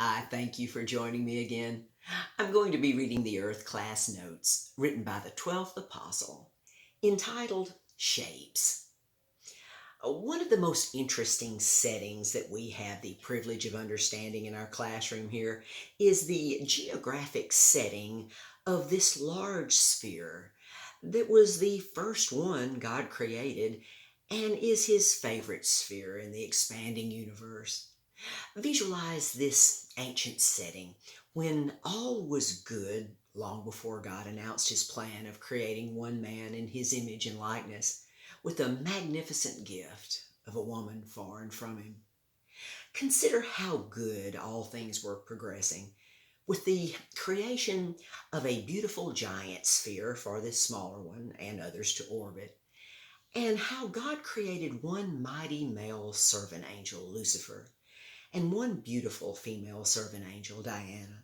Hi, thank you for joining me again. I'm going to be reading the Earth class notes written by the 12th Apostle, entitled Shapes. One of the most interesting settings that we have the privilege of understanding in our classroom here is the geographic setting of this large sphere that was the first one God created and is his favorite sphere in the expanding universe. Visualize this ancient setting when all was good long before God announced his plan of creating one man in his image and likeness with the magnificent gift of a woman formed from him. Consider how good all things were progressing with the creation of a beautiful giant sphere for this smaller one and others to orbit, and how God created one mighty male servant angel, Lucifer, and one beautiful female servant angel, Diana,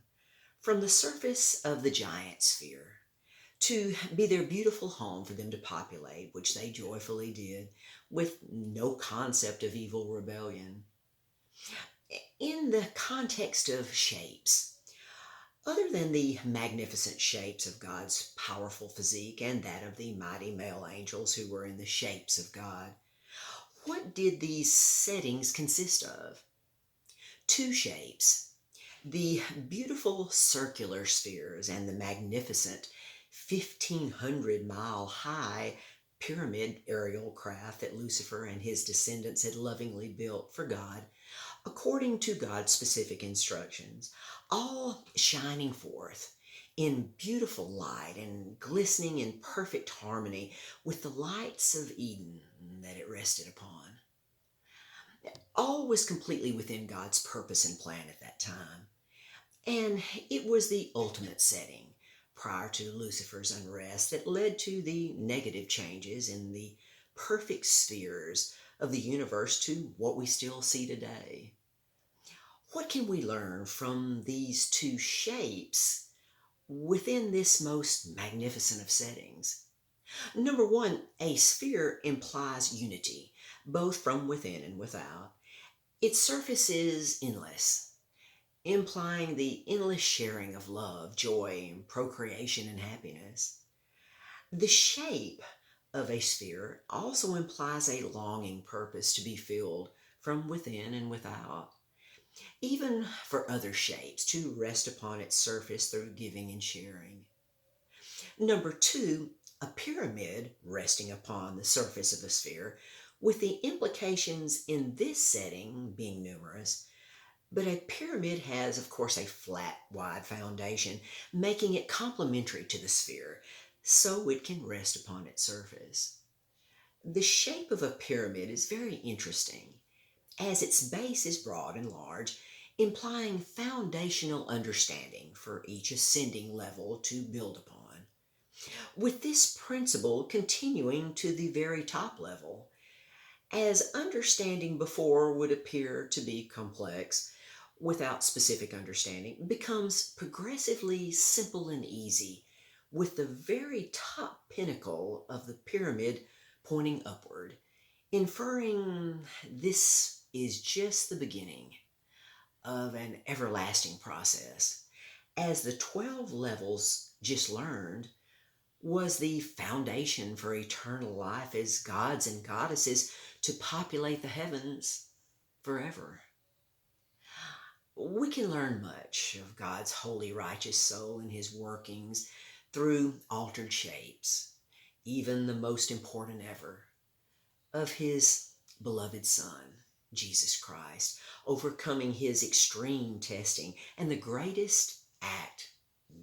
from the surface of the giant sphere to be their beautiful home for them to populate, which they joyfully did with no concept of evil rebellion. In the context of shapes, other than the magnificent shapes of God's powerful physique and that of the mighty male angels who were in the shapes of God, what did these settings consist of? Two shapes: the beautiful circular spheres and the magnificent 1,500-mile high pyramid aerial craft that Lucifer and his descendants had lovingly built for God according to God's specific instructions, all shining forth in beautiful light and glistening in perfect harmony with the lights of Eden that it rested upon. All was completely within God's purpose and plan at that time. And it was the ultimate setting prior to Lucifer's unrest that led to the negative changes in the perfect spheres of the universe to what we still see today. What can we learn from these two shapes within this most magnificent of settings? Number one, a sphere implies unity, both from within and without. Its surface is endless, implying the endless sharing of love, joy, procreation, and happiness. The shape of a sphere also implies a longing purpose to be filled from within and without, even for other shapes to rest upon its surface through giving and sharing. Number two, a pyramid resting upon the surface of a sphere, with the implications in this setting being numerous. But a pyramid has, of course, a flat, wide foundation, making it complementary to the sphere, so it can rest upon its surface. The shape of a pyramid is very interesting, as its base is broad and large, implying foundational understanding for each ascending level to build upon, with this principle continuing to the very top level, as understanding before would appear to be complex. Without specific understanding, becomes progressively simple and easy, with the very top pinnacle of the pyramid pointing upward, inferring this is just the beginning of an everlasting process, as the 12 levels just learned was the foundation for eternal life as gods and goddesses to populate the heavens forever. We can learn much of God's holy, righteous soul and his workings through altered shapes, even the most important ever, of his beloved Son, Jesus Christ, overcoming his extreme testing and the greatest act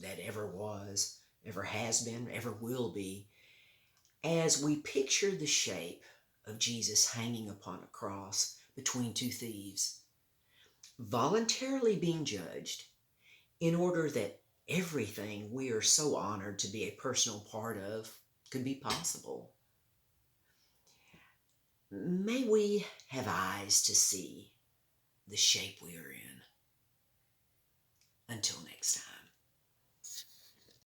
that ever was, ever has been, ever will be, as we picture the shape of Jesus hanging upon a cross between two thieves, voluntarily being judged in order that everything we are so honored to be a personal part of could be possible. May we have eyes to see the shape we are in. Until next time.